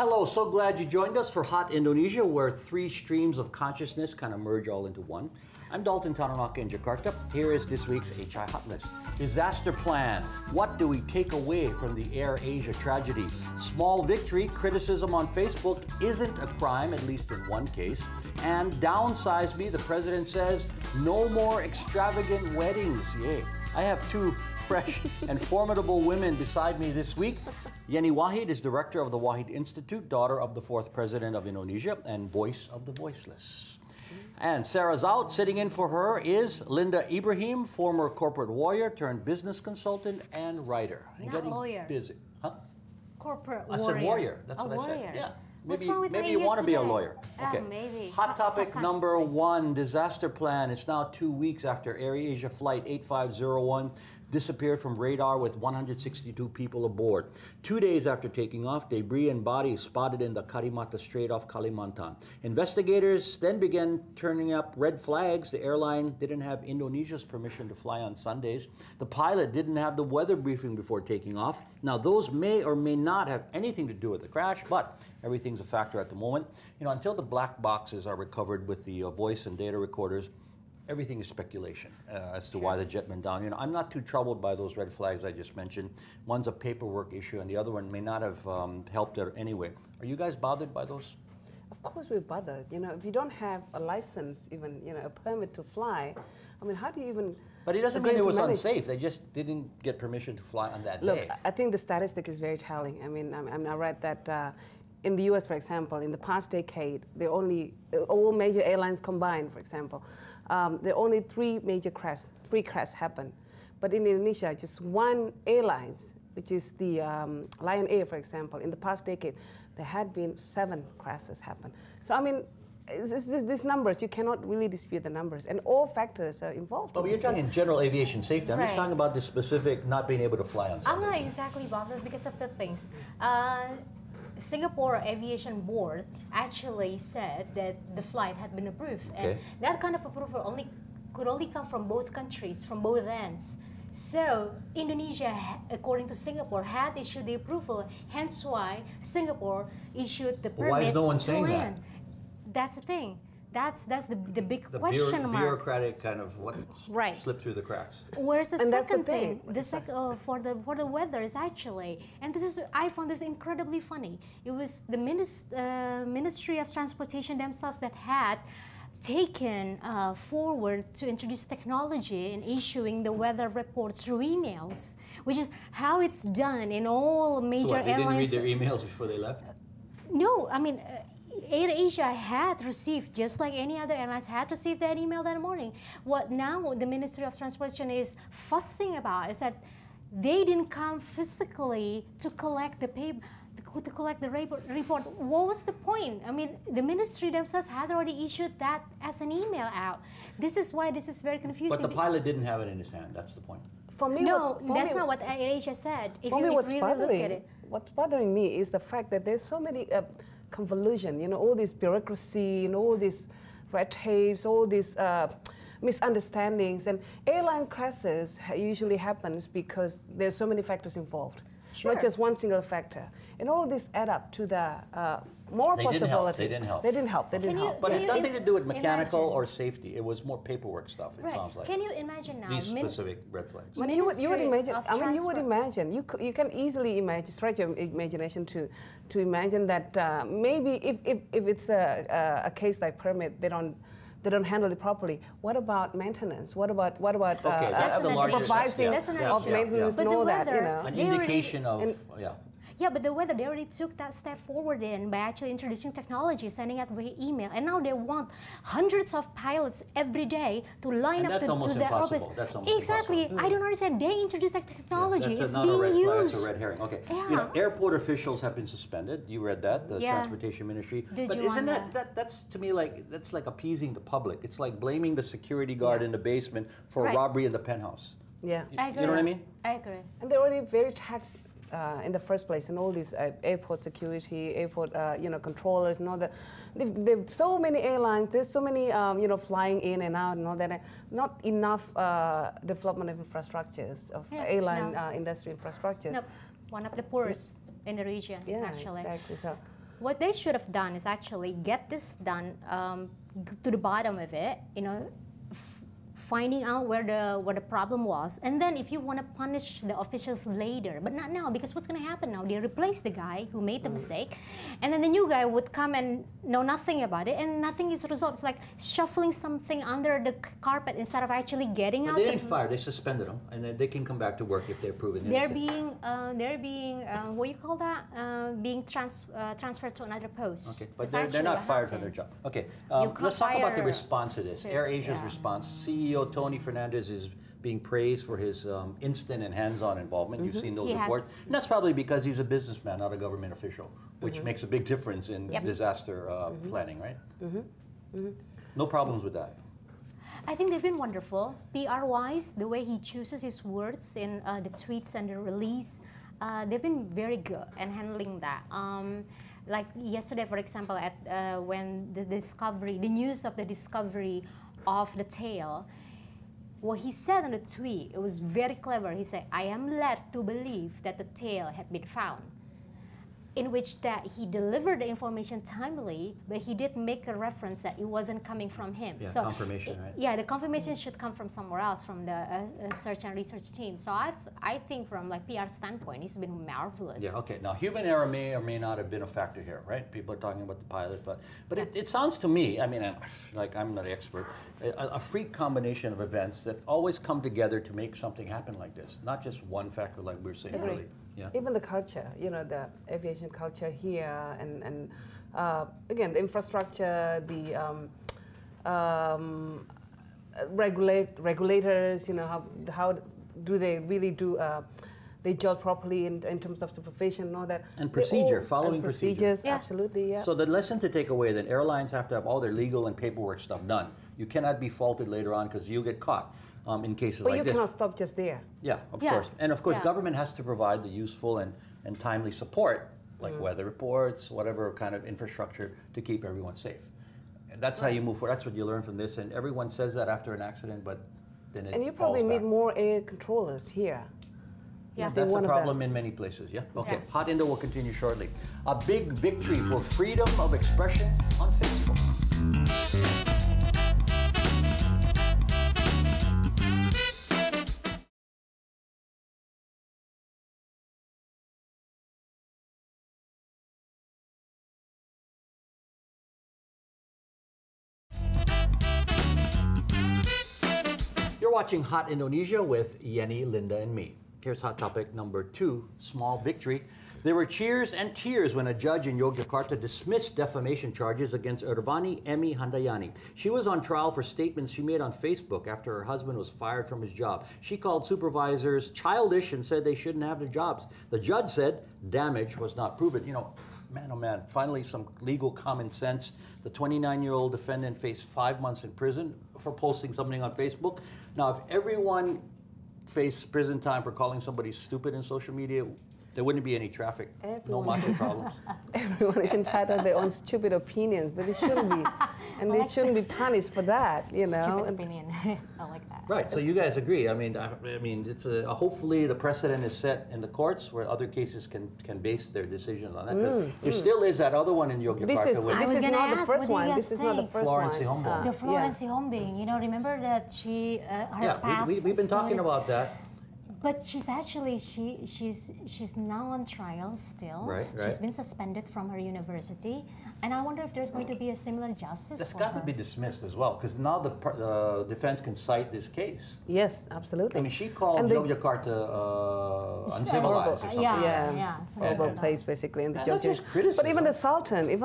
Hello, so glad you joined us for Hot Indonesia, where three streams of consciousness kind of merge all into one. I'm Dalton Tanonaka in Jakarta. Here is this week's HI Hot List. Disaster plan. What do we take away from the AirAsia tragedy? Small victory. Criticism on Facebook isn't a crime, at least in one case. And downsize me. The president says no more extravagant weddings. Yay. I have two fresh and formidable women beside me this week. Yenny Wahid is director of the Wahid Institute, daughter of the fourth president of Indonesia, and voice of the voiceless. And Sarah's out. Sitting in for her is Lynda Ibrahim, former corporate warrior turned business consultant and writer. Not lawyer. Busy. Huh? Corporate I warrior. said warrior. That's what warrior. I said. Yeah. Maybe you want to be a lawyer. Okay. Maybe. Hot topic number one, disaster plan. It's now 2 weeks after AirAsia Flight 8501 disappeared from radar with 162 people aboard. 2 days after taking off, debris and bodies spotted in the Karimata Strait off Kalimantan. Investigators then began turning up red flags. The airline didn't have Indonesia's permission to fly on Sundays. The pilot didn't have the weather briefing before taking off. Now, those may or may not have anything to do with the crash, but everything's a factor at the moment. You know, until the black boxes are recovered with the voice and data recorders, everything is speculation as to why the jet went down. You know, I'm not too troubled by those red flags I just mentioned. One's a paperwork issue, and the other one may not have helped it anyway. Are you guys bothered by those? Of course we're bothered. You know, if you don't have a license, even a permit to fly, I mean, how do you even? But it doesn't mean it was unsafe. They just didn't get permission to fly on that day. Look, I think the statistic is very telling. I mean, I read that. In the U.S., for example, in the past decade, all major airlines combined, for example, there are only three crashes happened. But in Indonesia, just one airline, which is the Lion Air, for example, in the past decade, there had been 7 crashes happen. So, I mean, these numbers, you cannot really dispute the numbers, and all factors are involved. But you're talking general aviation safety. I'm just talking about the specific not being able to fly on Sundays. I'm not exactly bothered because of the things. Singapore Aviation Board actually said that the flight had been approved, and that kind of approval could only come from both countries, from both ends. So Indonesia, according to Singapore, had issued the approval, hence why Singapore issued the permit. Why is no one saying land. that? That's the thing. That's the big question mark. Bureaucratic kind of what slipped through the cracks. Whereas the second thing, for the weather is actually, and I found this incredibly funny. It was the Ministry of Transportation themselves that had taken forward to introduce technology in issuing the weather reports through emails, which is how it's done in all major airlines. They didn't read their emails before they left? No, I mean. AirAsia had received, just like any other airlines, had received that email that morning. What now the Ministry of Transportation is fussing about is that they didn't come physically to collect the report. What was the point? I mean, the ministry themselves had already issued that as an email out. This is why this is very confusing. But the pilot didn't have it in his hand. That's the point. For me, that's not what AirAsia said. If you really look at it. What's bothering me is the fact that there's so many convolution, all this bureaucracy, all these red tapes, all these misunderstandings, and airline crashes usually happens because there's so many factors involved, not just one single factor, and all this add up to the more possibility. They didn't help. They didn't help. But it had nothing to do with mechanical or safety. It was more paperwork stuff. It sounds like. Can you imagine now these specific red flags? You would imagine. I mean, you would imagine. You can easily imagine. Stretch your imagination to imagine that maybe if it's a case like permit, they don't handle it properly. What about maintenance? What about supervising of maintenance and all that? An indication of Yeah, but the weather, they already took that step forward by actually introducing technology, sending out via email, and now they want hundreds of pilots every day to line up to the office. That's almost exactly. Impossible. I don't understand. They introduced that technology. That's it's not being a red used. flag. It's a red herring. Okay. Yeah. You know, airport officials have been suspended. You read that, the Transportation Ministry. But isn't that's to me that's like appeasing the public. It's like blaming the security guard in the basement for a robbery in the penthouse. Yeah. I agree. You know what I mean? I agree. And they're already very taxed in the first place, and all these airport security, airport controllers, and all that. They've so many airlines. There's so many flying in and out, and all that. Not enough development of infrastructures of airline industry infrastructures. Nope. One of the poorest in the region, actually. Exactly. So What they should have done is actually get this done to the bottom of it, you know, finding out where the problem was, and then if you want to punish the officials later, but not now, because what's going to happen now? They replace the guy who made the mistake, and then the new guy would come and know nothing about it, and nothing is resolved. It's like shuffling something under the carpet instead of actually getting out. They didn't fire; they suspended them, and then they can come back to work if they're proven innocent. They're being what do you call that? Being transferred to another post. Okay, but they're not fired from their job. Okay, let's talk about the response to this. AirAsia's response. CEO Tony Fernandez is being praised for his instant and hands-on involvement. You've seen those reports. And that's probably because he's a businessman, not a government official, which makes a big difference in disaster planning, right? No problems with that. I think they've been wonderful. PR-wise, the way he chooses his words in the tweets and the release, they've been very good in handling that. Like yesterday, for example, at when the news of the discovery of the tail, what he said on the tweet, it was very clever. He said, "I am led to believe that the tail had been found," in which that he delivered the information timely, but he did make a reference that it wasn't coming from him. Yeah, so confirmation, right? Yeah, the confirmation should come from somewhere else, from the search and research team. So I think from like PR standpoint, it's been marvelous. Yeah, okay. Now, human error may or may not have been a factor here, right? People are talking about the pilot, but it sounds to me, I mean, like I'm not an expert, a freak combination of events that always come together to make something happen like this, not just one factor like we were saying earlier. Yeah. Even the culture, you know, the aviation culture here, and again, the infrastructure, the regulators, you know, how do they really do their job properly in terms of supervision and all that. And procedure, following procedures. Yeah. Absolutely, yeah. So the lesson to take away that airlines have to have all their legal and paperwork stuff done. You cannot be faulted later on because you get caught. In cases like this. But you cannot stop just there. Yeah, of course. And of course, government has to provide the useful and timely support, like weather reports, whatever kind of infrastructure to keep everyone safe. And that's how you move forward. That's what you learn from this. And everyone says that after an accident, but then it And you probably need more air controllers here. Yeah, that's a problem in many places, yeah? Okay, Hot Indo will continue shortly. A big victory for freedom of expression on Facebook. You're watching Hot Indonesia with Yenny, Lynda, and me. Here's hot topic number 2, small victory. There were cheers and tears when a judge in Yogyakarta dismissed defamation charges against Irvani Emi Handayani. She was on trial for statements she made on Facebook after her husband was fired from his job. She called supervisors childish and said they shouldn't have their jobs. The judge said damage was not proven. You know, man, oh man, finally some legal common sense. The 29-year-old defendant faced 5 months in prison for posting something on Facebook. Now, if everyone faced prison time for calling somebody stupid in social media, there wouldn't be any traffic. No macho problems. Everyone is entitled to their own stupid opinions, but it shouldn't be. And they shouldn't be punished for that, you know. Stupid opinion. I like that. Right, so you guys agree. I mean, it's hopefully the precedent is set in the courts where other cases can base their decisions on that. There still is that other one in Yogyakarta. This is not the first one. This is not the first Florence one. Sihombing. The Florence Sihombing. You know, remember that she her path. We've been talking about that. But she's actually she's now on trial still. Right. She's been suspended from her university, and I wonder if there's going to be a similar justice. That's got to be dismissed as well, because now the defense can cite this case. Yes, absolutely. I mean, she called Yogyakarta uncivilized or something. Yeah. Horrible place, basically, in the Not just criticism. But even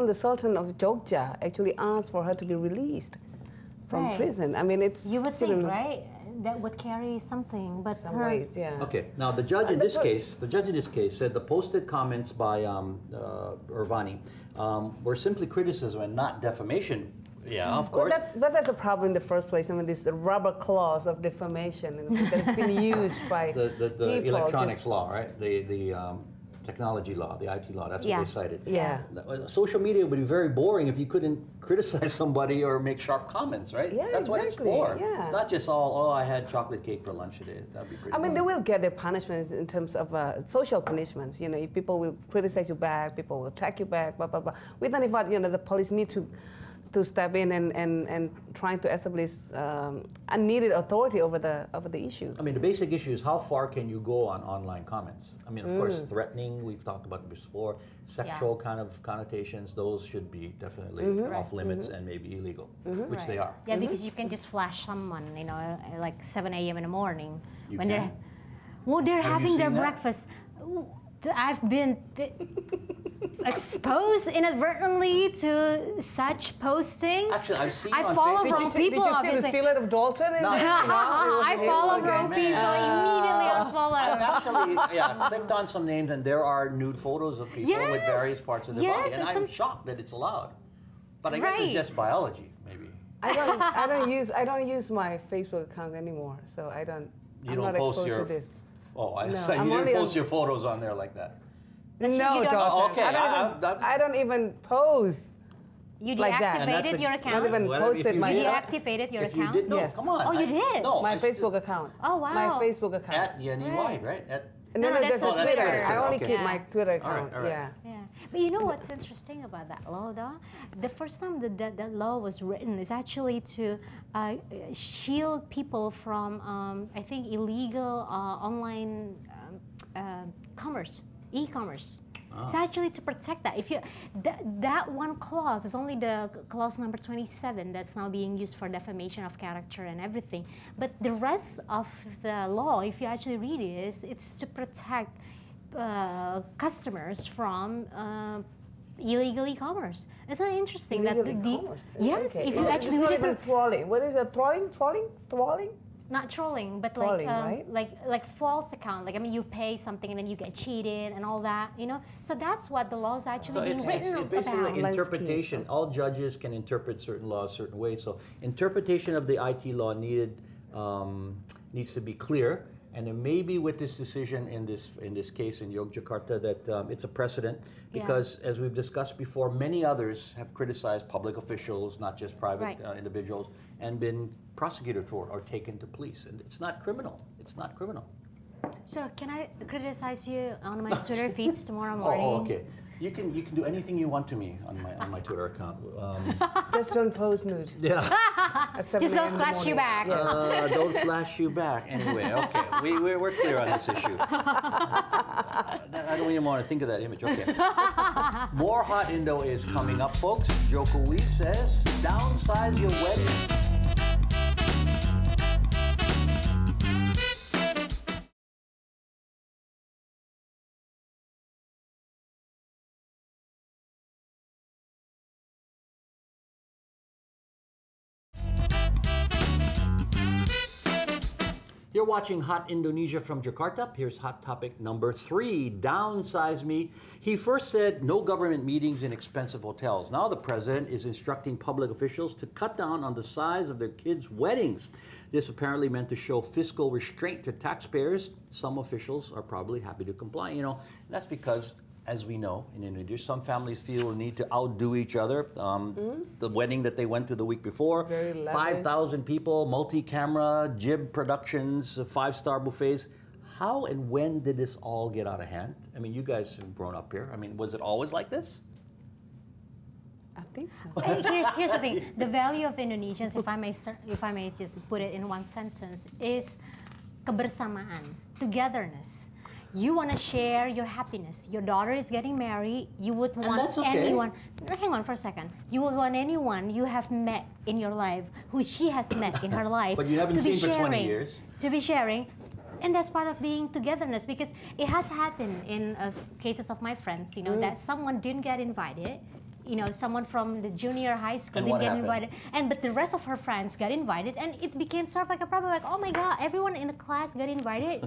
the Sultan of Jogja actually asked for her to be released from prison. I mean, it's you would think, right? That would carry something, but some ways, yeah. Okay. Now the judge in this case, said the posted comments by Irvani were simply criticism and not defamation. Yeah, of course. But that's a problem in the first place. I mean, this rubber clause of defamation that's been used by the electronics law, right? technology law, the IT law. That's what Yeah. they cited. Yeah. Social media would be very boring if you couldn't criticize somebody or make sharp comments, right? Yeah, That's what it's exactly. for. Yeah. It's not just all, oh, I had chocolate cake for lunch today. That'd be pretty I mean, they boring. will get their punishments in terms of social punishments. You know, if people will criticize you back, people will attack you back, blah, blah, blah. We don't even, you know, the police need to step in and trying to establish unneeded authority over the issue. I mean, the basic issue is how far can you go on online comments? I mean, of course, threatening, we've talked about it before, sexual kind of connotations, those should be definitely off limits and maybe illegal, which they are. Yeah, because you can just flash someone, you know, like 7 a.m. in the morning You when can? they're Have you having their seen that? breakfast. I've been exposed inadvertently to such postings. Actually, I've seen I on follow Facebook. wrong people, Did you see the obviously. silhouette of Dalton? No. I follow Okay, wrong man. people, immediately I've unfollow. actually clicked on some names, and there are nude photos of people with Yes. various parts of their Yes, body, and and I'm some- shocked that it's allowed. But I guess it's Right. just biology, maybe. I don't use my Facebook account anymore, so I don't. You I'm don't not post exposed your. to this. Oh, I No, say I'm you only didn't on- post your photos on there like that. You No, don't- Dalton. Oh, okay, I don't even pose. You like that. And that's deactivated your Not account? even Well, posted if you my You did- deactivated your if you account? did, no, Yes. come on. Oh, you did? No, my I still- Facebook account. Oh, wow. My Facebook account. At Yenny Right. Wahid, right? No, No, that's that's a a Twitter. Twitter. I only Okay. keep Yeah. my Twitter All right, account. all right. Yeah. Yeah, but you know what's interesting about that law, though? The first time that law was written is actually to shield people from, I think, illegal online commerce, e-commerce. It's actually to protect that. If you that one clause is only the clause number 27 that's now being used for defamation of character and everything. But the rest of the law, if you actually read it, it's to protect customers from illegal e-commerce. Isn't it interesting Illegal that e-commerce. yes, Okay. if you It's actually not read even it, trolling. What is it? Trolling? not trolling, but Trolling, right? like false account. Like, I mean, you pay something and then you get cheated and all that, you know. So that's what the law is actually So being it's written basically about. Online interpretation. scheme. All judges can interpret certain laws certain ways. So interpretation of the IT law needs to be clear. And then maybe with this decision in this case in Yogyakarta that it's a precedent because as we've discussed before, many others have criticized public officials, not just private Right. individuals, and been prosecuted for it or taken to police. And it's not criminal. It's not criminal. So can I criticize you on my Twitter feeds tomorrow morning? Oh, okay. You can do anything you want to me on my Twitter account. Just don't post nude. Yeah. At 7 Just a.m. don't in the flash you morning. back. Yes. Don't flash you back. Anyway, okay. We're clear on this issue. I don't even want to think of that image. Okay. More Hot Indo is coming up, folks. Jokowi says, downsize your wedding. You're watching Hot Indonesia from Jakarta. Here's hot topic number 3, downsize me. He first said no government meetings in expensive hotels. Now the president is instructing public officials to cut down on the size of their kids' weddings. This apparently meant to show fiscal restraint to taxpayers. Some officials are probably happy to comply. You know, that's because, as we know, in Indonesia, some families feel a need to outdo each other. The wedding that they went to the week before, Very lavish. 5,000 people, multi-camera, jib productions, 5-star buffets. How and when did this all get out of hand? I mean, you guys have grown up here. I mean, was it always like this? I think so. Here's the thing. The value of Indonesians, if I may just put it in one sentence, is kebersamaan, togetherness. You want to share your happiness. Your daughter is getting married. You would want that's okay. anyone. Hang on for a second. You would want anyone you have met in your life, who she has met in her life, But you haven't to be seen for 20 sharing, years. To be sharing. And that's part of being togetherness, because it has happened in cases of my friends, you know, that someone didn't get invited. You know, someone from the junior high school And didn't what get happened? invited, but the rest of her friends got invited, and it became sort of like a problem. Like, oh my God, everyone in the class got invited.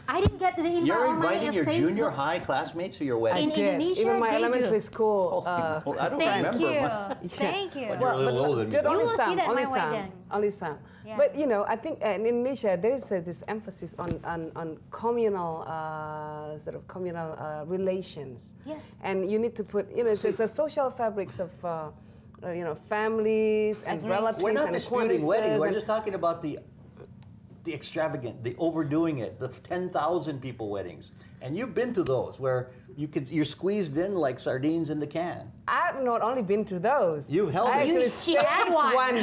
I didn't get the invite. You're on my inviting your Facebook. junior high classmates to your wedding? In Indonesia, Even my they elementary do. school. Well, I don't Thank remember. you. Thank you. But you're a little older than me. Just You only will see some, that only my some. wedding. Only some. Yeah. But you know, I think in Indonesia there is this emphasis on communal sort of communal relations. Yes. And you need to put, you know, it's a social fabrics of you know, families and relatives. We're not and disputing weddings. We're and just talking about the extravagant, the overdoing it, the 10,000 people weddings. And you've been to those where you're squeezed in like sardines in the can. I've not only been to those. You've held it. She had one. Once.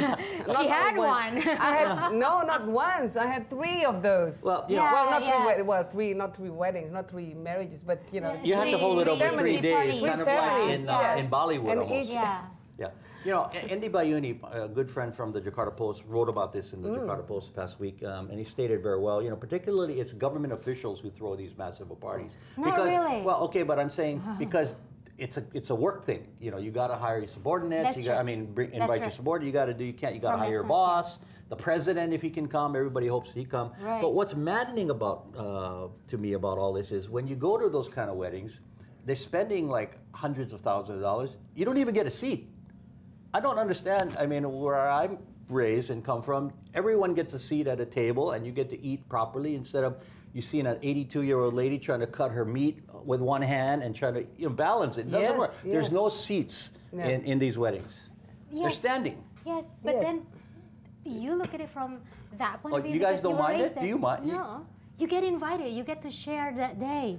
She had one. I had not once. I had 3 of those. Well, you Yeah. know, Not three weddings, not 3 marriages, but you know. you had to hold it over 3 days, kind of like in Bollywood And almost. Yeah. Yeah. You know, Andy Bayuni, a good friend from the Jakarta Post, wrote about this in the Jakarta Post past week, and he stated very well, you know, particularly it's government officials who throw these massive parties. Not really. Well, okay, but I'm saying because it's a work thing. You know, you got to hire your subordinates. That's you got, true. I mean, invite That's your true. subordinate. You got to From hire your that boss, the president if he can come. Everybody hopes he come. Right. But what's maddening about to me about all this is when you go to those kind of weddings, they're spending like hundreds of thousands of dollars. You don't even get a seat. I don't understand. I mean, where I'm raised and come from, everyone gets a seat at a table and you get to eat properly instead of you seeing an 82-year-old lady trying to cut her meat with one hand and trying to balance it. It doesn't work. Yes. There's no seats in these weddings. They're Yes. standing. Yes, but Yes. then you look at it from that point Oh, of view. you guys because don't were mind raised it? Do there. you mind? No. You get invited. You get to share that day.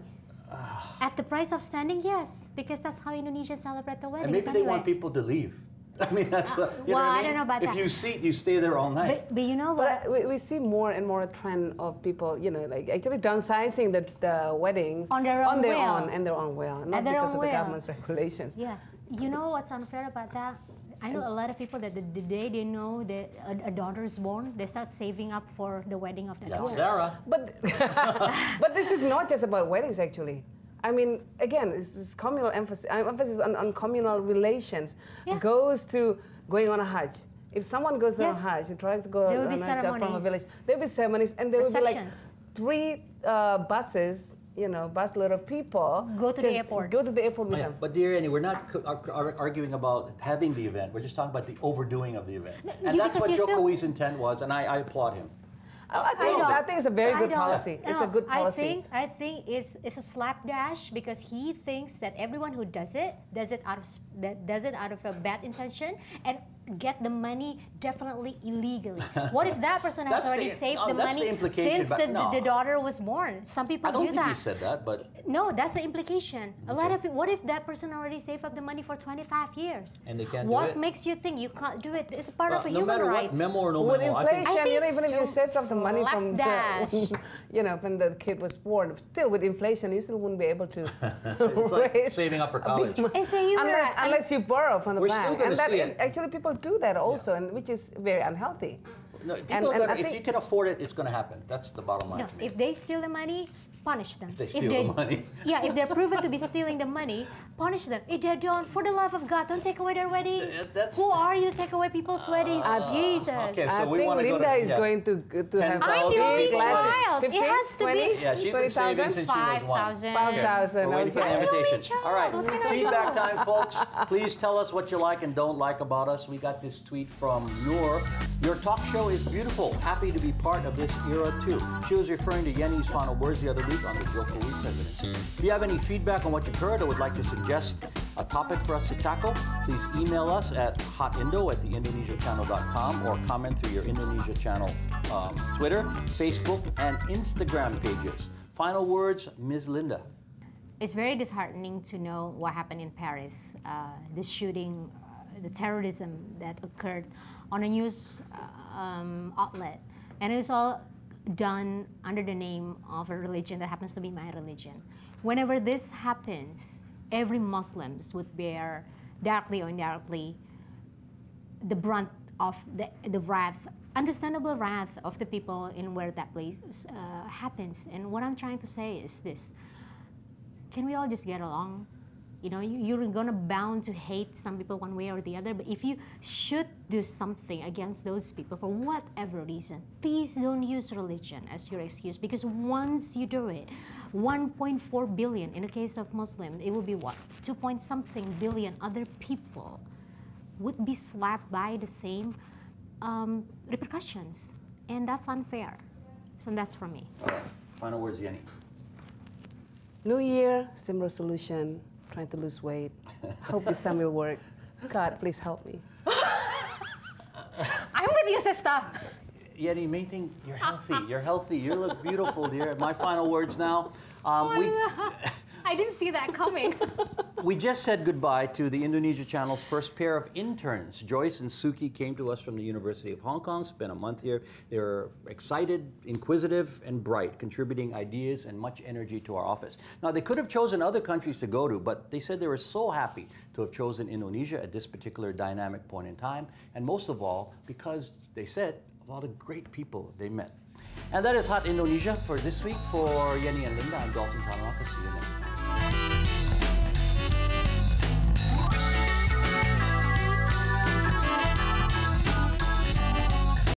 At the price of standing, yes, because that's how Indonesia celebrate the weddings. And maybe they anyway. want people to leave. I mean, that's what, you know well, what I I mean? don't know about if that. you seat, you stay there all night. But you know what? But we see more and more a trend of people, you know, like actually downsizing the weddings On their own will. and their own will, not their because own of the will. government's regulations. Yeah. You know what's unfair about that? I know a lot of people that the day they know that a daughter is born, they start saving up for the wedding of their That's daughter. Sarah. But but this is not just about weddings, actually. I mean, again, it's communal emphasis on communal relations. Yeah. Goes to going on a Hajj. If someone goes on a Yes. Hajj and tries to go There will on be a Hajj from a ceremonies. village, there will be ceremonies, and there will be like Receptions. 3 buses, you know, busload of people. Go to the just airport. Go to the airport with Yeah, them. but dear Annie, we're not arguing about having the event. We're just talking about the overdoing of the event. And that's because what you Joe still- Koi's intent was, and I applaud him. I think it's a very good I don't- policy. It's a no, good policy. I think it's a slapdash because he thinks that everyone who does it out of a bad intention and get the money definitely illegally. What if that person has That's already the- saved no, the that's money the implication, since but no. the daughter was born? Some people I don't do think that. he said that, but No, that's the implication. A lot Okay. of people, what if that person already saved up the money for 25 years? And they can't do What it? makes you think you can't do it? It's part of a no human matter rights. what, memo or no With memo, I think inflation, think you know, it's even if you too saved up the money from slapdash. you know, when the kid was born, still with inflation, you still wouldn't be able to it's like raise saving up for a big college. money. It's a human right. Unless you borrow from the We're bank. still gonna And that see it. actually people do that also, and which is very unhealthy. No, people And gotta, I if think- you can afford it, it's going to happen. That's the bottom line No, to me. if they steal the money, punish them. If they steal the money. Yeah, if they're proven to be stealing the money, punish them. If they don't, for the love of God, don't take away their weddings. That's- Who are you to take away people's weddings? Jesus. okay, so I we think wanna go to- Lynda is yeah. going to have 10,000 I'm the only each big wedding. child. It 15, has to 20? be. Yeah, she's been saving 20,000? since she was 1. 5,000. 5,000. We're waiting for the Okay. I'm the only invitation. child. All right, What can I feedback do? time, folks. Please tell us what you like and don't like about us. We got this tweet from Noor. Your talk show is beautiful. Happy to be part of this era, too. She was referring to Yenny's final words the other week on the Joe Koi presidency. If you have any feedback on what you've heard or would like to suggest a topic for us to tackle, please email us at hotindo@theindonesiachannel.com or comment through your Indonesia Channel Twitter, Facebook, and Instagram pages. Final words, Ms. Lynda. It's very disheartening to know what happened in Paris, the shooting, the terrorism that occurred on a news outlet. And it was all done under the name of a religion that happens to be my religion. Whenever this happens, every Muslims would bear, directly or indirectly, the brunt of the wrath, understandable wrath of the people in where that place happens. And what I'm trying to say is this: can we all just get along? You know, you're gonna bound to hate some people one way or the other, but if you should do something against those people for whatever reason, please don't use religion as your excuse, because once you do it, 1.4 billion, in the case of Muslim, it will be what? 2-point-something billion other people would be slapped by the same repercussions, and that's unfair. So that's for me. All right. Final words, Yenny. New year, same resolution, trying to lose weight. Hope this time will work. God, please help me. I'm with you, sister. Yenny, main thing, you're healthy. You're healthy. You look beautiful, dear. My final words now. I didn't see that coming. We just said goodbye to the Indonesia Channel's first pair of interns. Joyce and Suki came to us from the University of Hong Kong, spent a month here. They're excited, inquisitive, and bright, contributing ideas and much energy to our office. Now, they could have chosen other countries to go to, but they said they were so happy to have chosen Indonesia at this particular dynamic point in time, and most of all, because they said of all the great people they met. And that is Hot Indonesia for this week. For Yenny and Lynda, I'm Dalton Tanonaka. See you next time.